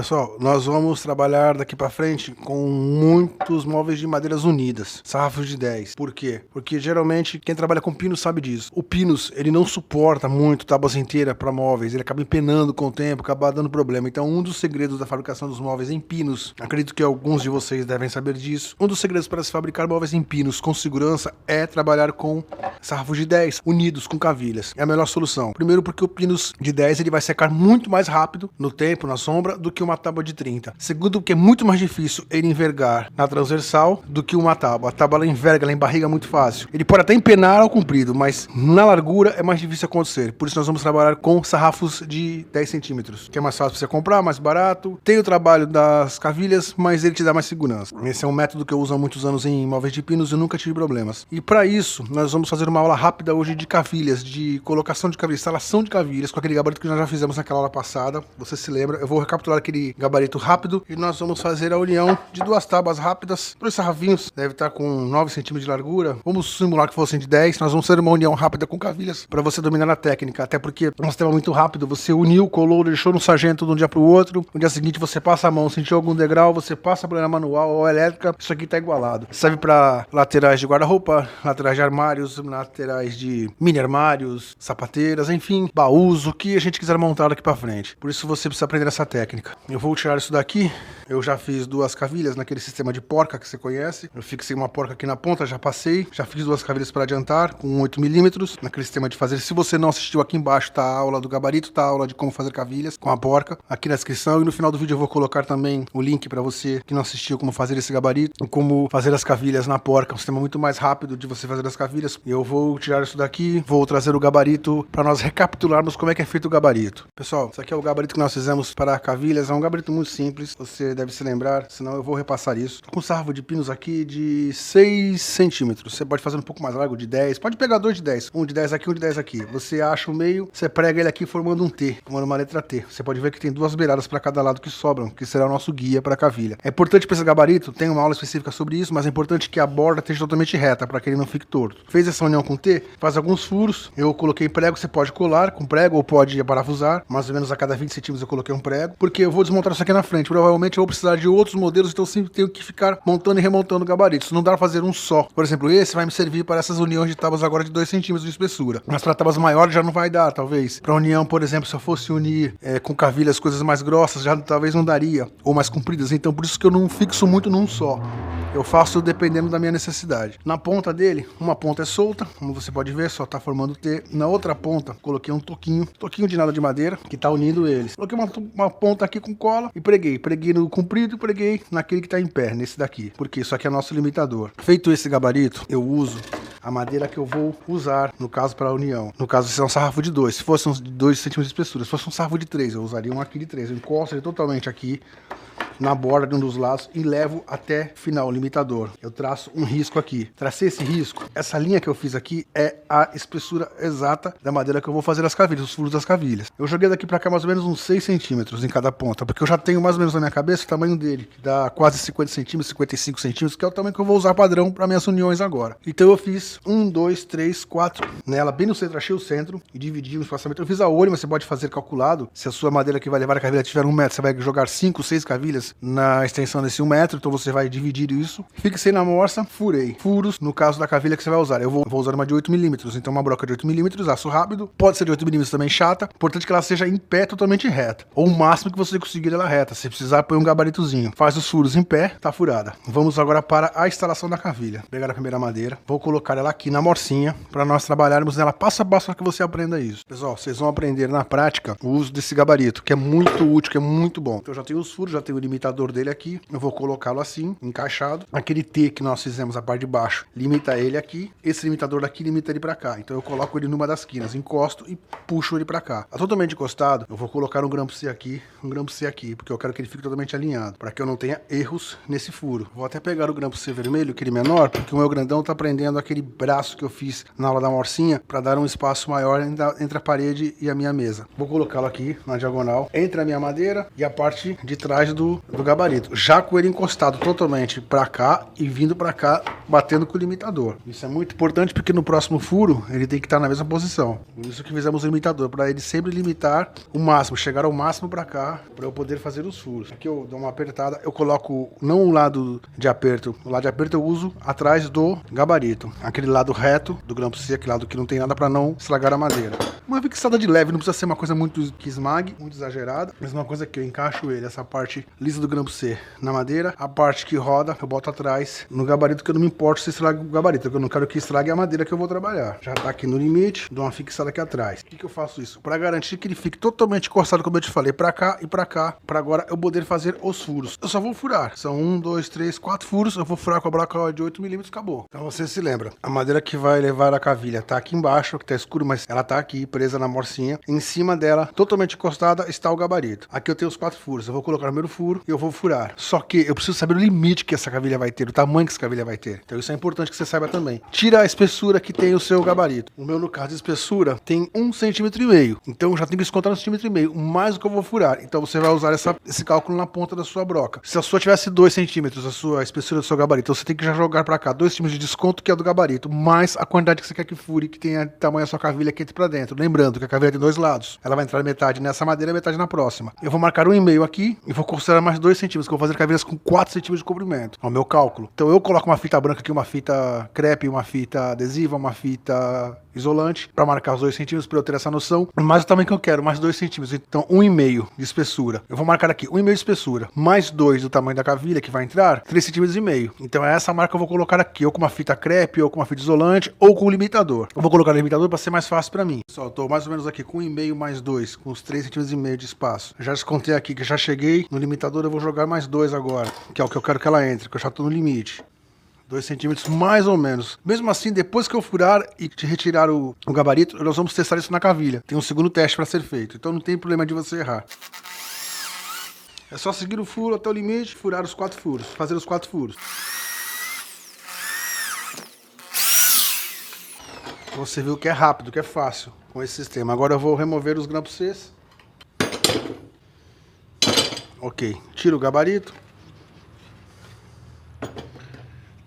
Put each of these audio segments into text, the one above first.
Pessoal, nós vamos trabalhar daqui pra frente com muitos móveis de madeiras unidas, sarrafos de 10. Por quê? Porque geralmente quem trabalha com pinos sabe disso. O pinos, ele não suporta muito tábuas inteiras para móveis, ele acaba empenando com o tempo, acaba dando problema. Então um dos segredos da fabricação dos móveis em pinos, acredito que alguns de vocês devem saber disso, um dos segredos para se fabricar móveis em pinos com segurança é trabalhar com sarrafos de 10 unidos com cavilhas. É a melhor solução. Primeiro porque o pinos de 10 ele vai secar muito mais rápido no tempo, na sombra, do que uma tábua de 30. Segundo, porque é muito mais difícil ele envergar na transversal do que uma tábua. A tábua ela enverga, ela embarriga muito fácil. Ele pode até empenar ao comprido, mas na largura é mais difícil acontecer. Por isso nós vamos trabalhar com sarrafos de 10 centímetros, que é mais fácil para você comprar, mais barato. Tem o trabalho das cavilhas, mas ele te dá mais segurança. Esse é um método que eu uso há muitos anos em móveis de pinos e eu nunca tive problemas. E para isso, nós vamos fazer uma aula rápida hoje de cavilhas, de colocação de cavilhas, instalação de cavilhas, com aquele gabarito que nós já fizemos naquela aula passada. Você se lembra? Eu vou recapitular aquele gabarito rápido e nós vamos fazer a união de duas tábuas rápidas. Dois sarrafinhos, deve estar com 9 centímetros de largura. Vamos simular que fossem de 10. Nós vamos fazer uma união rápida com cavilhas para você dominar a técnica. Até porque é um sistema muito rápido. Você uniu, colou, deixou no sargento de um dia para o outro. No dia seguinte você passa a mão, sentiu algum degrau, você passa para a manual ou elétrica. Isso aqui está igualado. Serve para laterais de guarda-roupa, laterais de armários, laterais de mini armários, sapateiras, enfim, baús, o que a gente quiser montar daqui para frente. Por isso você precisa aprender essa técnica. Eu vou tirar isso daqui. Eu já fiz duas cavilhas naquele sistema de porca que você conhece. Eu fixei uma porca aqui na ponta, já passei. Já fiz duas cavilhas para adiantar com 8 milímetros naquele sistema de fazer. Se você não assistiu, aqui embaixo tá a aula do gabarito, tá a aula de como fazer cavilhas com a porca aqui na descrição. E no final do vídeo eu vou colocar também o link para você que não assistiu como fazer esse gabarito, como fazer as cavilhas na porca. Um sistema muito mais rápido de você fazer as cavilhas. Eu vou tirar isso daqui, vou trazer o gabarito para nós recapitularmos como é que é feito o gabarito. Pessoal, isso aqui é o gabarito que nós fizemos para cavilhas. É um gabarito muito simples, você deve se lembrar, senão eu vou repassar isso. Com sarrafo de pinos aqui de 6 centímetros. Você pode fazer um pouco mais largo, de 10. Pode pegar dois de 10. Um de 10 aqui, um de 10 aqui. Você acha o meio, você prega ele aqui formando um T, formando uma letra T. Você pode ver que tem duas beiradas para cada lado que sobram, que será o nosso guia para a cavilha. É importante para esse gabarito, tem uma aula específica sobre isso, mas é importante que a borda esteja totalmente reta, para que ele não fique torto. Fez essa união com T, faz alguns furos. Eu coloquei prego, você pode colar com prego ou pode parafusar. Mais ou menos a cada 20 centímetros eu coloquei um prego, porque eu vou desmontar isso aqui na frente. Provavelmente eu vou precisar de outros modelos, então eu sempre tenho que ficar montando e remontando gabaritos. Não dá pra fazer um só. Por exemplo, esse vai me servir para essas uniões de tábuas agora de 2 centímetros de espessura. Mas para tábuas maiores já não vai dar, talvez. Para união, por exemplo, se eu fosse unir com cavilhas coisas mais grossas, já talvez não daria. Ou mais compridas. Então por isso que eu não fixo muito num só. Eu faço dependendo da minha necessidade. Na ponta dele, uma ponta é solta, como você pode ver, só tá formando T. Na outra ponta, coloquei um toquinho de nada de madeira, que tá unindo eles. Coloquei uma ponta aqui com cola e preguei. Preguei no comprido e preguei naquele que tá em pé, nesse daqui. Porque isso aqui é nosso limitador. Feito esse gabarito, eu uso a madeira que eu vou usar, no caso, para a união. No caso, esse é um sarrafo de 2. Se fosse uns 2 centímetros de espessura, se fosse um sarrafo de 3, eu usaria um aqui de 3. Eu encosto ele totalmente aqui na borda de um dos lados e levo até final, o limitador. Eu traço um risco aqui. Tracei esse risco. Essa linha que eu fiz aqui é a espessura exata da madeira que eu vou fazer as cavilhas, os furos das cavilhas. Eu joguei daqui pra cá mais ou menos uns 6 centímetros em cada ponta, porque eu já tenho mais ou menos na minha cabeça o tamanho dele, que dá quase 50 centímetros, 55 centímetros, que é o tamanho que eu vou usar padrão para minhas uniões agora. Então eu fiz 1, 2, 3, 4 nela, bem no centro, achei o centro e dividi o espaçamento. Eu fiz a olho, mas você pode fazer calculado. Se a sua madeira que vai levar a cavilha tiver 1 metro, você vai jogar 5, 6 cavilhas na extensão desse 1 metro, então você vai dividir isso. Fixei na morsa, furei. Furos, no caso da cavilha que você vai usar. Eu vou usar uma de 8 milímetros, então uma broca de 8 milímetros, aço rápido. Pode ser de 8 milímetros também chata. Importante que ela seja em pé totalmente reta. Ou o máximo que você conseguir ela reta. Se precisar, põe um gabaritozinho. Faz os furos em pé, tá furada. Vamos agora para a instalação da cavilha. Pegar a primeira madeira, vou colocar ela aqui na morsinha, para nós trabalharmos nela passo a passo para que você aprenda isso. Pessoal, vocês vão aprender na prática o uso desse gabarito, que é muito útil, que é muito bom. Então eu já tenho os furos, já tenho o limitador dele aqui. Eu vou colocá-lo assim, encaixado. Aquele T que nós fizemos, a parte de baixo, limita ele aqui. Esse limitador daqui limita ele pra cá. Então eu coloco ele numa das quinas, encosto e puxo ele pra cá. Tá totalmente encostado, eu vou colocar um grampo C aqui, um grampo C aqui, porque eu quero que ele fique totalmente alinhado, para que eu não tenha erros nesse furo. Vou até pegar o grampo C vermelho, aquele menor, porque o meu grandão tá prendendo aquele braço que eu fiz na aula da morsinha, para dar um espaço maior entre a parede e a minha mesa. Vou colocá-lo aqui na diagonal, entre a minha madeira e a parte de trás do gabarito, já com ele encostado totalmente para cá e vindo para cá, batendo com o limitador. Isso é muito importante porque no próximo furo ele tem que estar na mesma posição. Por isso que fizemos o limitador, para ele sempre limitar o máximo, chegar ao máximo para cá, para eu poder fazer os furos. Aqui eu dou uma apertada, eu coloco não o lado de aperto, o lado de aperto eu uso atrás do gabarito, aquele lado reto do grampo C, aquele lado que não tem nada para não estragar a madeira. Uma fixada de leve, não precisa ser uma coisa muito que esmague, muito exagerada. Mesma coisa que eu encaixo ele, essa parte lisa do grampo C na madeira, a parte que roda eu boto atrás no gabarito, que eu não me importo se estraga o gabarito, porque eu não quero que estrague a madeira que eu vou trabalhar. Já tá aqui no limite, dou uma fixada aqui atrás. Por que eu faço isso? Para garantir que ele fique totalmente encostado, como eu te falei, para cá e para cá, para agora eu poder fazer os furos. Eu só vou furar, são 1, 2, 3, 4 furos, eu vou furar com a broca de 8 mm, acabou. Então você se lembra, a madeira que vai levar a cavilha tá aqui embaixo, que tá escuro, mas ela tá aqui presa na morcinha. Em cima dela, totalmente encostada, está o gabarito. Aqui eu tenho os 4 furos, eu vou colocar o primeiro furo e eu vou furar. Só que eu preciso saber o limite que essa cavilha vai ter, o tamanho que essa cavilha vai ter. Então isso é importante que você saiba também. Tira a espessura que tem o seu gabarito. O meu, no caso de espessura, tem 1,5 cm. Então eu já tenho que descontar 1,5 cm, mais o que eu vou furar. Então você vai usar esse cálculo na ponta da sua broca. Se a sua tivesse 2 centímetros, a espessura do seu gabarito, então você tem que já jogar para cá 2 centímetros de desconto, que é do gabarito, mais a quantidade que você quer que fure, que tenha tamanho a sua cavilha que entre para dentro. Lembrando que a cavilha tem 2 lados. Ela vai entrar metade nessa madeira e metade na próxima. Eu vou marcar 1,5 aqui e vou considerar mais 2 centímetros, que eu vou fazer cavilhas com 4 centímetros de comprimento. É o meu cálculo. Então eu coloco uma fita branca aqui, uma fita crepe, uma fita adesiva, uma fita isolante, para marcar os 2 centímetros, para eu ter essa noção. Mais o tamanho que eu quero, mais 2 centímetros. Então 1,5 de espessura. Eu vou marcar aqui 1,5 de espessura, mais 2 do tamanho da cavilha que vai entrar, 3,5 cm. Então é essa marca que eu vou colocar aqui, ou com uma fita crepe, ou com uma fita isolante, ou com o limitador. Eu vou colocar o limitador para ser mais fácil para mim. Só estou mais ou menos aqui com 1,5 mais 2, com os 3,5 cm de espaço. Já descontei aqui que já cheguei no limitador, eu vou jogar mais 2 agora, que é o que eu quero que ela entre, que eu já estou no limite. 2 centímetros mais ou menos. Mesmo assim, depois que eu furar e te retirar o gabarito, nós vamos testar isso na cavilha. Tem um segundo teste para ser feito, então não tem problema de você errar. É só seguir o furo até o limite, furar os 4 furos, fazer os 4 furos. Você viu que é rápido, que é fácil com esse sistema. Agora eu vou remover os grampos C. Ok, tiro o gabarito.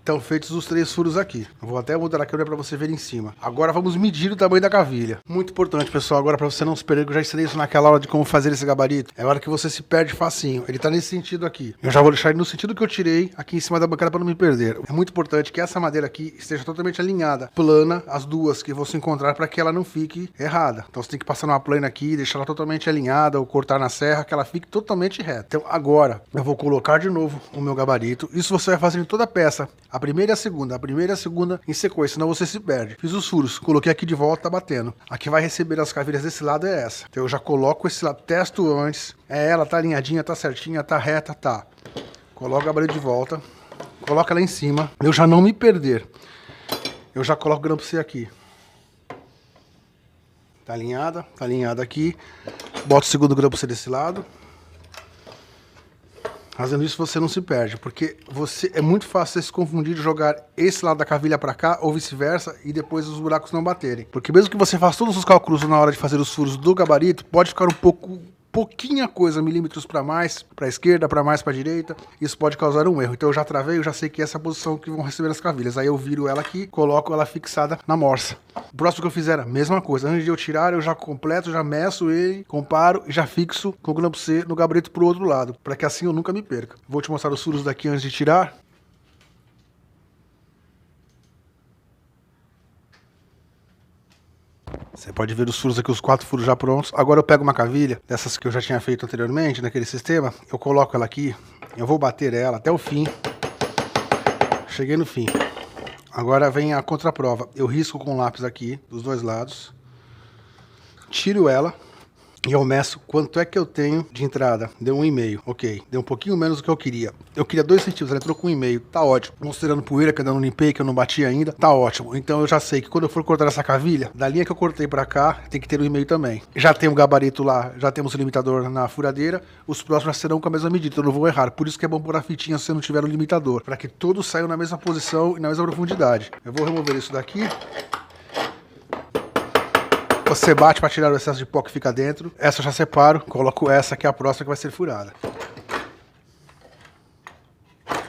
Estão feitos os 3 furos aqui. Eu vou até mudar a câmera para você ver em cima. Agora vamos medir o tamanho da cavilha. Muito importante, pessoal, agora para você não se perder, que eu já ensinei isso naquela aula de como fazer esse gabarito. É a hora que você se perde facinho. Ele tá nesse sentido aqui. Eu já vou deixar ele no sentido que eu tirei aqui em cima da bancada para não me perder. É muito importante que essa madeira aqui esteja totalmente alinhada, plana, as duas que você encontrar, para que ela não fique errada. Então você tem que passar numa plana aqui, deixar ela totalmente alinhada, ou cortar na serra, que ela fique totalmente reta. Então agora eu vou colocar de novo o meu gabarito. Isso você vai fazer em toda a peça. A primeira e a segunda em sequência, senão você se perde. Fiz os furos, coloquei aqui de volta, tá batendo. Aqui vai receber as cavilhas desse lado, é essa. Então eu já coloco esse lado, testo antes. É ela, tá alinhadinha, tá certinha, tá reta, tá. Coloco a gabarito de volta, coloco ela em cima. Eu já não me perder. Eu já coloco o grampo C aqui. Tá alinhada aqui. Boto o segundo grampo C desse lado. Fazendo isso você não se perde, porque é muito fácil você se confundir de jogar esse lado da cavilha para cá ou vice-versa e depois os buracos não baterem. Porque mesmo que você faça todos os cálculos na hora de fazer os furos do gabarito, pode ficar pouquinha coisa, milímetros para mais, para esquerda, para mais para direita, isso pode causar um erro. Então eu já travei, eu já sei que essa é a posição que vão receber as cavilhas. Aí eu viro ela aqui, coloco ela fixada na morsa. O próximo que eu fizer, a mesma coisa. Antes de eu tirar, eu já completo, já meço ele, comparo e já fixo com o grampo C no gabarito pro outro lado, para que assim eu nunca me perca. Vou te mostrar os furos daqui antes de tirar. Você pode ver os furos aqui, os 4 furos já prontos. Agora eu pego uma cavilha, dessas que eu já tinha feito anteriormente, naquele sistema. Eu coloco ela aqui, eu vou bater ela até o fim. Cheguei no fim. Agora vem a contraprova. Eu risco com o lápis aqui, dos 2 lados. Tiro ela. E eu meço quanto é que eu tenho de entrada. Deu 1,5, ok. Deu um pouquinho menos do que eu queria. Eu queria 2 centímetros, ela entrou com 1,5. Tá ótimo. Considerando poeira que eu não limpei, que eu não bati ainda, tá ótimo. Então eu já sei que quando eu for cortar essa cavilha, da linha que eu cortei pra cá, tem que ter 1,5 também. Já tem o gabarito lá, já temos o limitador na furadeira. Os próximos serão com a mesma medida, então eu não vou errar. Por isso que é bom pôr a fitinha se não tiver o limitador, para que todos saiam na mesma posição e na mesma profundidade. Eu vou remover isso daqui. Você bate para tirar o excesso de pó que fica dentro. Essa eu já separo, coloco essa que é a próxima que vai ser furada.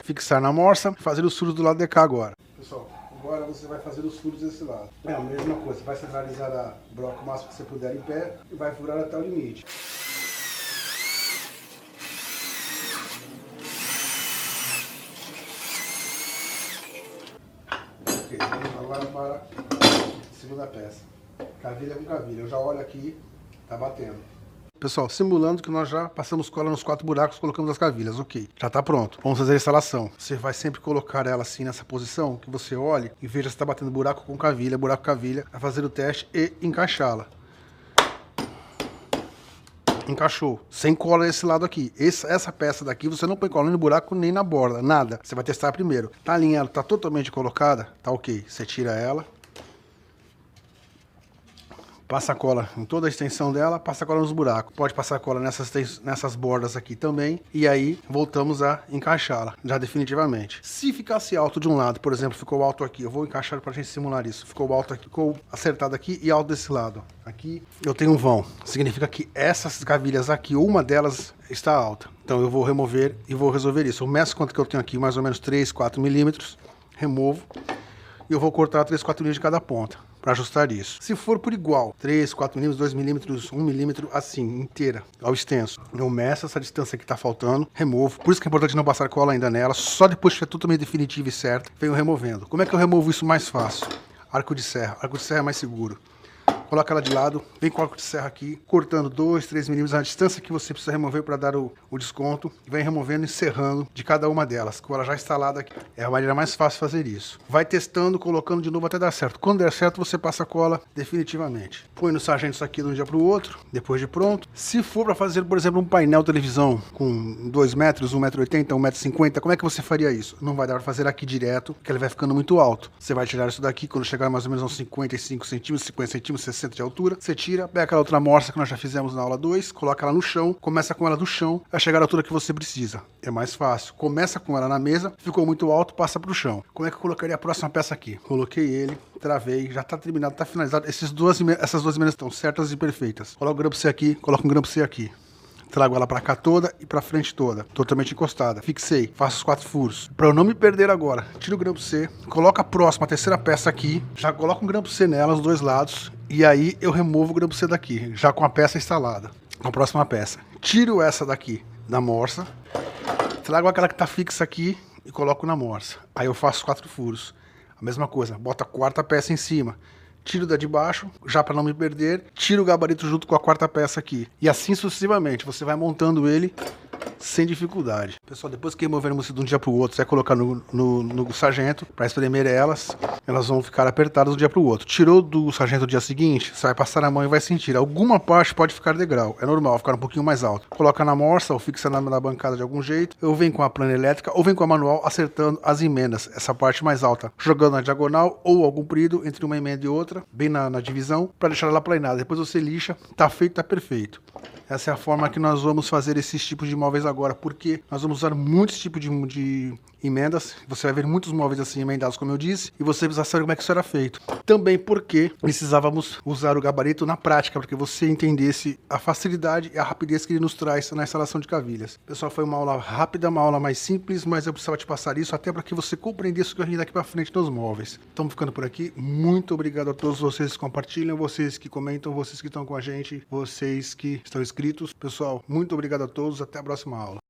fixar na morsa e fazer os furos do lado de cá agora. Pessoal, agora você vai fazer os furos desse lado. É a mesma coisa, você vai centralizar a broca o máximo que você puder em pé e vai furar até o limite. Ok, vamos agora para a segunda peça. Cavilha com cavilha. Eu já olho aqui, tá batendo. Pessoal, simulando que nós já passamos cola nos 4 buracos, colocamos as cavilhas, ok. Já tá pronto. Vamos fazer a instalação. Você vai sempre colocar ela assim nessa posição, que você olhe e veja se está batendo buraco com cavilha, vai fazer o teste e encaixá-la. Encaixou, sem cola nesse lado aqui. Essa peça daqui você não põe cola no buraco nem na borda, nada. Você vai testar primeiro. Tá alinhada, tá totalmente colocada, tá ok. Você tira ela. Passa a cola em toda a extensão dela, passa a cola nos buracos. Pode passar a cola nessas bordas aqui também. E aí voltamos a encaixá-la, já definitivamente. Se ficasse alto de um lado, por exemplo, ficou alto aqui. Eu vou encaixar para a gente simular isso. Ficou alto aqui, ficou acertado aqui e alto desse lado. Aqui eu tenho um vão. Significa que essas cavilhas aqui, uma delas está alta. Então eu vou remover e vou resolver isso. Eu meço quanto que eu tenho aqui, mais ou menos 3, 4 milímetros. Removo. E eu vou cortar 3, 4 milímetros de cada ponta para ajustar isso. Se for por igual, 3, 4 milímetros, 2 milímetros, 1 milímetro, assim, inteira, ao extenso. Eu meço essa distância que está faltando, removo. Por isso que é importante não passar cola ainda nela, só depois que estiver totalmente definitivo e certo, venho removendo. Como é que eu removo isso mais fácil? Arco de serra é mais seguro. Coloca ela de lado, vem com o arco de serra aqui, cortando 2, 3 milímetros a distância que você precisa remover para dar o desconto. E vem removendo e serrando de cada uma delas, com ela já instalada aqui. É a maneira mais fácil de fazer isso. Vai testando, colocando de novo até dar certo. Quando der certo, você passa a cola definitivamente. Põe no sargento isso aqui de um dia para o outro, depois de pronto. Se for para fazer, por exemplo, um painel televisão com 2 metros, 1,80 m, 1,50 m, como é que você faria isso? Não vai dar para fazer aqui direto, porque ele vai ficando muito alto. Você vai tirar isso daqui quando chegar mais ou menos a uns 55 centímetros, 50 centímetros, 60 de altura, você tira, pega aquela outra morsa que nós já fizemos na aula 2, coloca ela no chão, começa com ela do chão, vai chegar à altura que você precisa. É mais fácil. Começa com ela na mesa, ficou muito alto, passa para o chão. Como é que eu colocaria a próxima peça aqui? Coloquei ele, travei, já está terminado, está finalizado. Essas duas emendas estão certas e perfeitas. Coloca o grampo C aqui, coloca um grampo C aqui. Trago ela para cá toda e para frente toda, totalmente encostada. Fixei, faço os 4 furos. Para eu não me perder agora, tiro o grampo C, coloco a próxima, a terceira peça aqui, já coloco um grampo C nela, os dois lados, e aí eu removo o grampo C daqui, já com a peça instalada. A próxima peça. Tiro essa daqui da morsa, trago aquela que está fixa aqui e coloco na morsa. Aí eu faço os 4 furos. A mesma coisa, boto a quarta peça em cima. Tiro da de baixo, já para não me perder, tiro o gabarito junto com a quarta peça aqui. E assim sucessivamente, você vai montando ele sem dificuldade. Pessoal, depois que removermos de um dia para o outro, você vai colocar no sargento para espremer elas vão ficar apertadas de um dia para o outro. Tirou do sargento no dia seguinte, você vai passar a mão e vai sentir. Alguma parte pode ficar degrau, é normal, ficar um pouquinho mais alto. Coloca na morsa ou fixa na bancada de algum jeito, ou vem com a plana elétrica, ou vem com a manual acertando as emendas, essa parte mais alta, jogando na diagonal ou ao comprido entre uma emenda e outra, bem na divisão, para deixar ela planada. Depois você lixa, tá feito, tá perfeito. Essa é a forma que nós vamos fazer esses tipos de móveis agora, porque nós vamos usar muitos tipos de emendas. Você vai ver muitos móveis assim emendados, como eu disse, e você precisa saber como é que isso era feito. Também porque precisávamos usar o gabarito na prática, para que você entendesse a facilidade e a rapidez que ele nos traz na instalação de cavilhas. Pessoal, foi uma aula rápida, uma aula mais simples, mas eu precisava te passar isso até para que você compreendesse o que eu vim daqui para frente nos móveis. Estamos ficando por aqui. Muito obrigado a todos vocês que compartilham, vocês que comentam, vocês que estão com a gente, vocês que estão inscritos. Pessoal, muito obrigado a todos. Até a próxima aula.